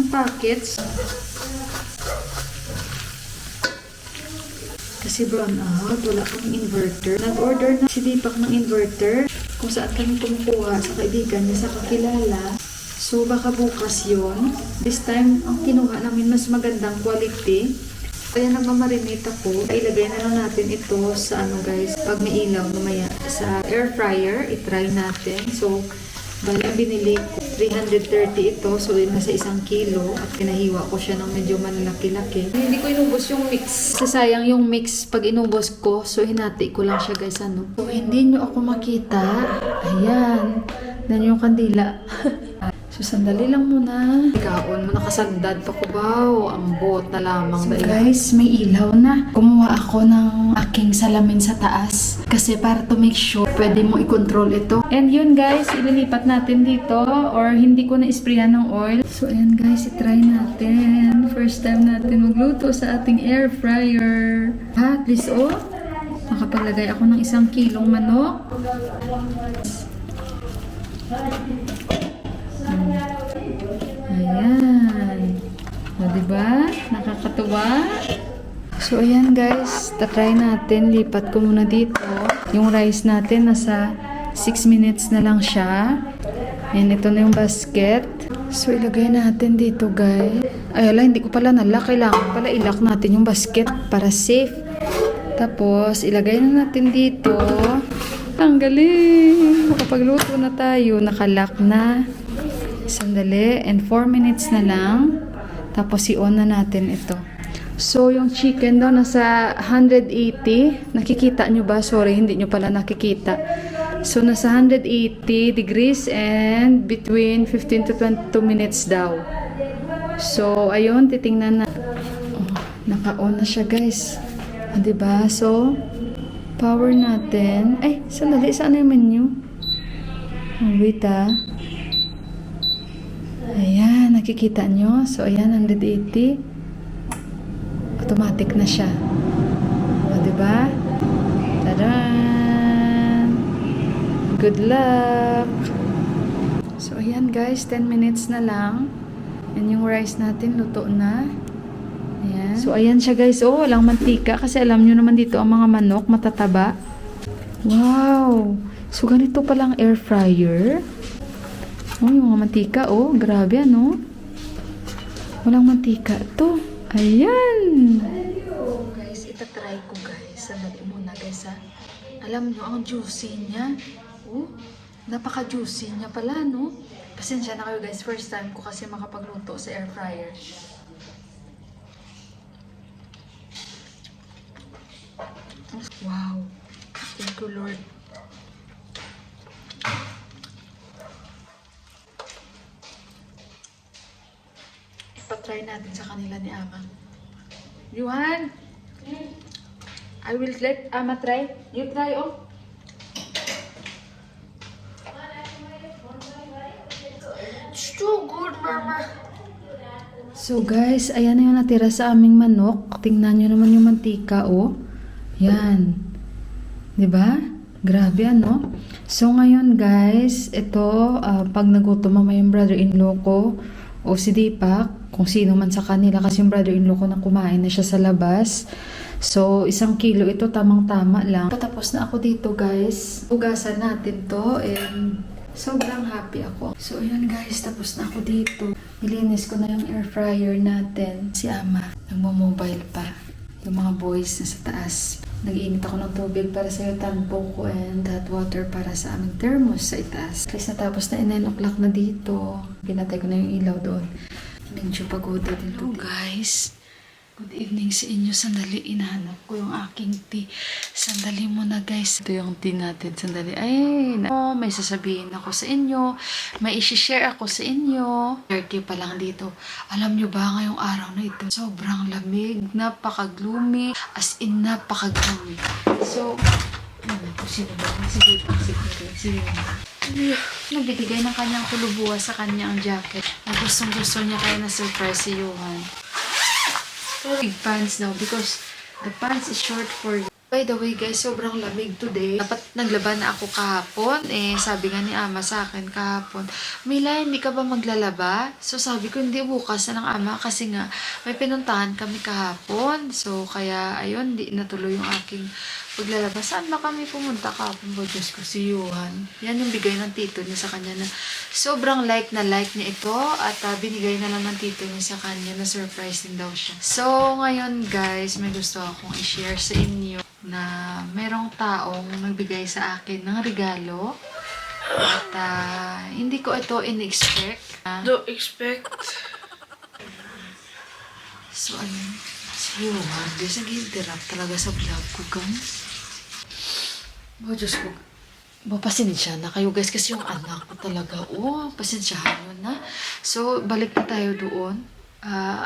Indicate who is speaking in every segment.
Speaker 1: packets. Kasi brown out, wala pang inverter. Nag-order na si Deepak ng inverter kung saan kami kumukuha sa kaibigan niya sa kakilala. So baka bukas yon. This time, ang kinuha namin mas magandang quality. Kaya nagmamarinate ako. Ilagay na lang natin ito sa guys, pag may ilaw mamaya sa air fryer, i-try natin. So bali ang binili ko 330 ito, so yun nasa 1 kilo at pinahiwa ko siya ng medyo manlaki-laki. Hindi ko inubos yung mix. Sasayang yung mix pag inubos ko, so hinati ko lang siya guys. So hindi nyo ako makita. Ayan. Yan yung kandila. So, sandali lang muna. Ikaon mo, nakasandad pa ko ba? Ambot na lamang. So, guys, may ilaw na. Kumuha ako ng aking salamin sa taas. Kasi para to make sure, pwede mo i-control ito. And yun, guys, ililipat natin dito. Or hindi ko na-sprayan ng oil. So, ayan, guys, itry natin. First time natin magluto sa ating air fryer. At least, oh, nakapaglagay ako ng 1 kilong manok. Ayan. O, diba? Nakakatuwa. So, ayan guys. Tatry natin. Lipat ko muna dito. Yung rice natin, nasa 6 minutes na lang siya. And ito na yung basket. So, ilagay natin dito guys. Ay, ala, hindi ko pala nalock. Kailangan pala ilock natin yung basket para safe. Tapos, ilagay na natin dito. Ang galing! Makapagluto na tayo. Nakalock na. Sandali. And 4 minutes na lang. Tapos i-on na natin ito. So, yung chicken daw nasa 180. Nakikita nyo ba? Sorry, hindi nyo pala nakikita. So, nasa 180 degrees and between 15 to 22 minutes daw. So, ayun. Titingnan na. Oh, naka-on na siya, guys. Diba? So, power natin. Ay, sandali. Saan yung menu? Oh, wait Ayan, nakikita nyo. So, ayan, 180. Automatic na siya. O, diba? Tadaan! Good luck! So, ayan guys, 10 minutes na lang. And yung rice natin, luto na. Ayan. So, ayan siya guys. Oh, walang mantika. Kasi alam nyo naman dito, ang mga manok, matataba. Wow! So, ganito palang air fryer. Oh, yung mga mantika, oh. Grabe, ano? Walang mantika to. Ayan! Guys, itatry ko, guys. Sandali muna, guys, ha. Alam nyo, ang juicy niya. Oh, napaka-juicy niya pala, no? Pasensya na kayo, guys. First time ko kasi makapagluto sa air fryer. Wow! Thank you, Lord. Patry natin sa kanila ni Ama. Yuhan! I will let Ama try. You try, oh. It's too good, Mama. So, guys, ayan na yung natira sa aming manok. Tingnan nyo naman yung mantika, oh. Yan. Diba? Grabe, ano? So, ngayon, guys, ito, pag nagutom mamaya yung brother-in-law ko, o si Deepak, kung sino man sa kanila, kasi yung brother-in-law ko na kumain na siya sa labas. So, 1 kilo ito, tamang-tama lang. Patapos na ako dito, guys. Ugasan natin to, and sobrang happy ako. So, ayan guys, tapos na ako dito. Nilinis ko na yung air fryer natin. Si Ama, nagmo-mobile pa. Yung mga boys na sa taas. Nag-iinit ako ng tubig para sa tampo ko and hot water para sa aming thermos sa itaas. Kasi natapos na 9 o'clock na dito. Pinatay ko na yung ilaw doon. Medyo pagoda din. Hello guys. Good evening sa inyo. Sandali, inahanap ko yung aking tea. Sandali muna guys. Ito yung tea natin. Sandali. Ay, may sasabihin ako sa inyo. May isi-share ako sa inyo. 30 pa lang dito. Alam nyo ba ngayong araw na ito? Sobrang lamig. Napaka-gloomy. As in, napaka-gloomy. So, sino ba? Sige. Nagbibigay ng kanyang kulubuha sa kanyang jacket. Na gustong-gusto niya kaya na-surprise si Johan. Big pants now because the pants is short for By the way guys, sobrang lamig today. Dapat naglaban na ako kahapon. Sabi nga ni ama sa akin kahapon, Mila, hindi ka ba maglalaba? So sabi ko, hindi, bukas na ng ama kasi nga may pinuntahan kami kahapon. So kaya ayun, hindi natuloy yung aking paglalaba. Saan ba kami pumunta kahapon? Bo, Diyos ko, si Johan. Yan yung bigay ng tito niya sa kanya na sobrang like niya ito. At binigay na lang ng tito niya sa kanya na surprise din daw siya. So ngayon guys, may gusto akong i-share sa inyo na merong taong nagbigay sa akin ng regalo at hindi ko ito in-expect.
Speaker 2: Don't expect.
Speaker 1: So ayun, si Johan, guys, nag-interrupt talaga sa vlog ko, guys. Oh, Diyos ko. Pasensya na kayo guys kasi yung anak ko talaga, pasensyahan mo na. So, balik na tayo doon.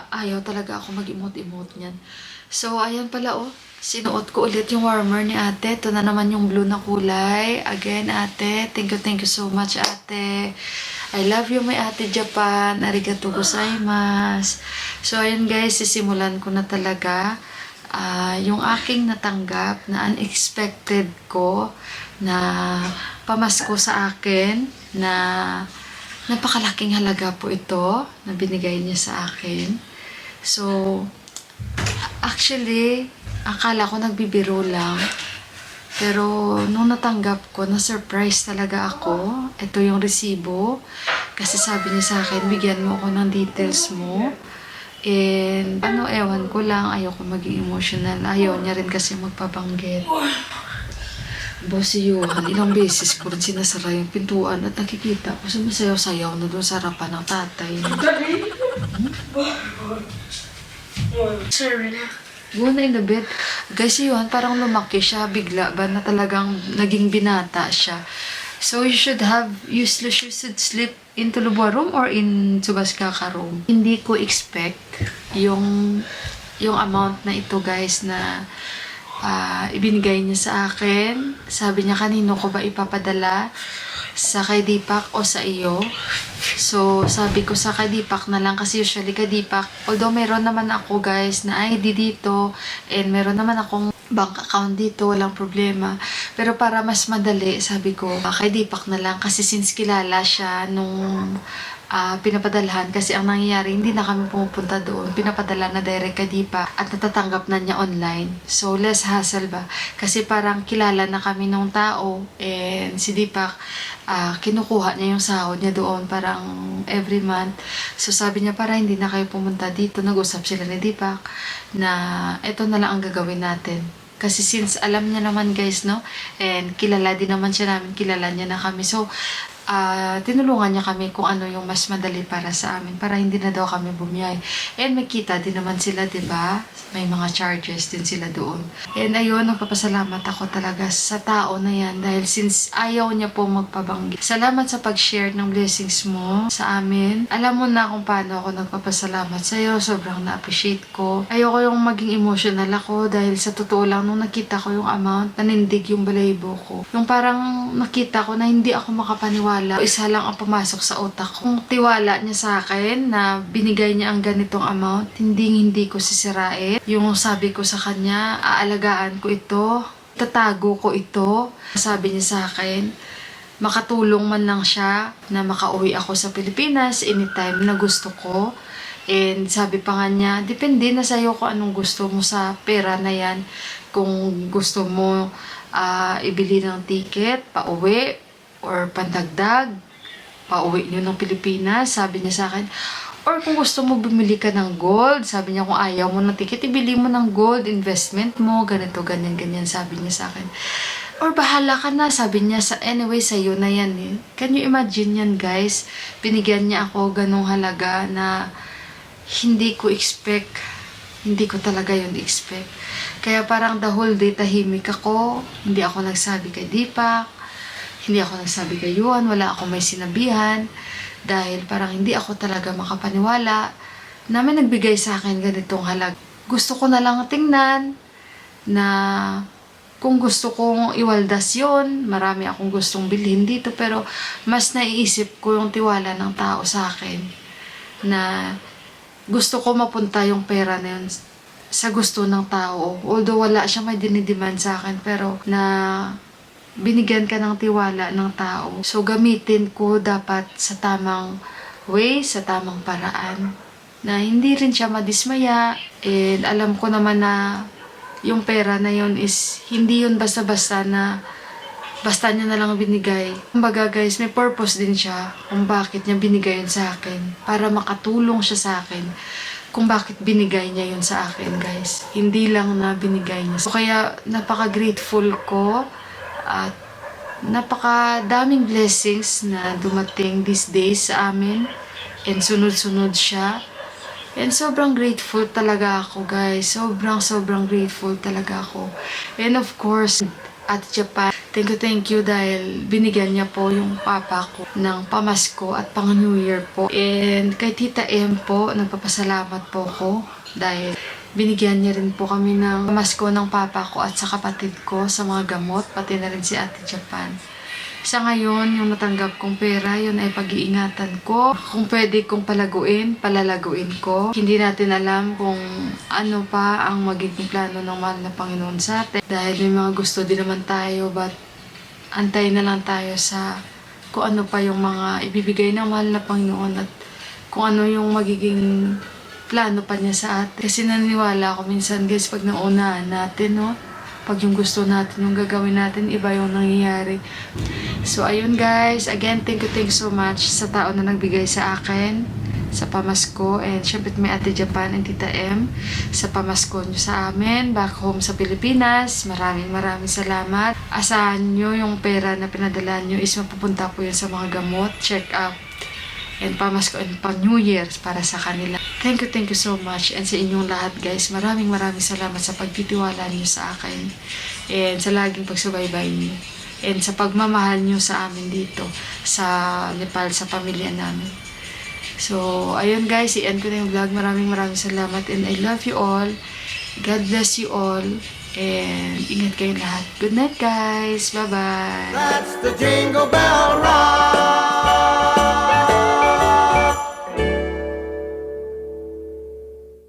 Speaker 1: Ayaw talaga ako mag-emote-emote niyan. So, ayan pala sinuot ko ulit yung warmer ni ate. Ito na naman yung blue na kulay. Again, ate, thank you so much, ate. I love you, my ate Japan. Arigato gozaimasu. So, ayan guys, sisimulan ko na talaga. Yung aking natanggap na unexpected ko na pamasko sa akin na napakalaking halaga po ito na binigay niya sa akin. So, actually, akala ko nagbibiro lang. Pero, nung natanggap ko, na-surprise talaga ako. Ito yung resibo. Kasi sabi niya sa akin, bigyan mo ako ng details mo. And, ewan ko lang, ayoko maging emotional. Ayaw niya rin kasi magpabanggit. Boss, si Johan, ilang beses ko rin sinasara yung pintuan at nakikita ko sumasayaw-sayaw na doon sa harapan ng tatay.
Speaker 2: Sorry na.
Speaker 1: Go na in the bed. Guys, si Johan parang lumaki siya bigla ba na talagang naging binata siya. So, you should sleep in Tulubwa room or in Subaskaka room. Hindi ko expect yung amount na ito guys na ibinigay niya sa akin. Sabi niya, kanino ko ba ipapadala? Sa kay Deepak o sa iyo? So, sabi ko sa kay Deepak na lang kasi usually kay Deepak, although meron naman ako guys na ID dito and meron naman akong bank account dito, walang problema. Pero para mas madali, sabi ko, kay Deepak na lang kasi since kilala siya nung pinapadalahan kasi ang nangyayari, hindi na kami pumupunta doon. Pinapadala na direct kay Deepak at natatanggap na niya online. So, less hassle ba? Kasi parang kilala na kami nung tao and si Deepak, kinukuha niya yung sahod niya doon parang every month. So, sabi niya para hindi na kayo pumunta dito. Nag-usap sila ni Deepak na ito na lang ang gagawin natin. Kasi since alam niya naman guys, no? And kilala din naman siya namin, kilala niya na kami. So, tinulungan niya kami kung ano yung mas madali para sa amin para hindi na daw kami bumiyay. And may kita din naman sila, diba? May mga charges din sila doon. And ayun, nagpapasalamat ako talaga sa tao na yan dahil since ayaw niya po magpabanggit. Salamat sa pag-share ng blessings mo sa amin. Alam mo na kung paano ako nagpapasalamat sa iyo. Sobrang na-appreciate ko. Ayoko yung maging emotional ako dahil sa totoo lang nung nakita ko yung amount, nanindig yung balahibo ko. Yung parang nakita ko na hindi ako makapaniwala. Isa lang ang pumasok sa utak ko. Kung tiwala niya sa akin na binigay niya ang ganitong amount, hindi ko sisirain. Yung sabi ko sa kanya, aalagaan ko ito, tatago ko ito. Sabi niya sa akin, makatulong man lang siya na makauwi ako sa Pilipinas anytime na gusto ko. And sabi pa nga niya, depende na sa'yo kung anong gusto mo sa pera na yan. Kung gusto mo ibili ng ticket, pauwi, or pandagdag, pauwi nyo ng Pilipinas, sabi niya sa akin. Or kung gusto mo bumili ka ng gold, sabi niya kung ayaw mo ng ticket, ibili mo ng gold, investment mo, ganito, ganyan, sabi niya sa akin. Or bahala ka na, sabi niya, anyway, sa'yo na yan eh. Can you imagine yan guys? Binigyan niya ako ganong halaga na hindi ko expect, hindi ko talaga yun expect. Kaya parang the whole day tahimik ako, hindi ako nagsabi kay Deepak, hindi ako nagsabi kay Yuan, wala akong may sinabihan dahil parang hindi ako talaga makapaniwala na may nagbigay sa akin ganitong halaga. Gusto ko na lang tingnan na kung gusto kong iwaldas yun, marami akong gustong bilhin dito pero mas naiisip ko yung tiwala ng tao sa akin na gusto ko mapunta yung pera na yun sa gusto ng tao. Although wala siya may dinidemand sa akin, pero na binigyan ka ng tiwala ng tao. So, gamitin ko dapat sa tamang way, sa tamang paraan. Na hindi rin siya madismaya. And alam ko naman na yung pera na yun is hindi yun basta-basta na basta niya na lang binigay. Kumbaga guys, may purpose din siya kung bakit niya binigay yun sa akin. Para makatulong siya sa akin kung bakit binigay niya yun sa akin guys. Hindi lang na binigay niya. So kaya napaka-grateful ko at napaka-daming blessings na dumating these days sa amin. And sunod-sunod siya. And sobrang grateful talaga ako guys. Sobrang grateful talaga ako. And of course, at Japan, thank you dahil binigyan niya po yung papa ko ng pamasko at pang New Year po. And kay Tita M po, nagpapasalamat po ko dahil binigyan niya rin po kami ng pamasko ng papa ko at sa kapatid ko sa mga gamot, pati na rin si Ate Japan. Sa ngayon, yung natanggap kong pera, yun ay pag-iingatan ko. Kung pwede kong palalaguin ko. Hindi natin alam kung ano pa ang magiging plano ng mahal na Panginoon sa atin. Dahil may mga gusto din naman tayo, but antayin na lang tayo sa kung ano pa yung mga ibibigay ng mahal na Panginoon at kung ano yung magiging plano pa niya sa atin. Kasi naniniwala ako minsan guys, pag naunahan natin, no? Pag yung gusto natin, yung gagawin natin, iba yung nangyayari. So, ayun guys. Again, thank you so much sa tao na nagbigay sa akin sa pamasko. And syempre may Ate Japan and Tita M sa pamasko nyo sa amin back home sa Pilipinas. Maraming salamat. Asahan nyo yung pera na pinadala nyo is mapupunta po yun sa mga gamot, check up, and pamasko and pang New Year's para sa kanila. Thank you so much. And sa inyong lahat guys, maraming salamat sa pagtitiwala niyo sa akin. And sa laging pagsubaybay niyo. And sa pagmamahal niyo sa amin dito sa Nepal, sa pamilya namin. So, ayun guys, i-end ko na yung vlog. Maraming salamat. And I love you all. God bless you all. And ingat kayong lahat. Good night guys. Bye-bye.
Speaker 2: That's the Jingle Bell Rock.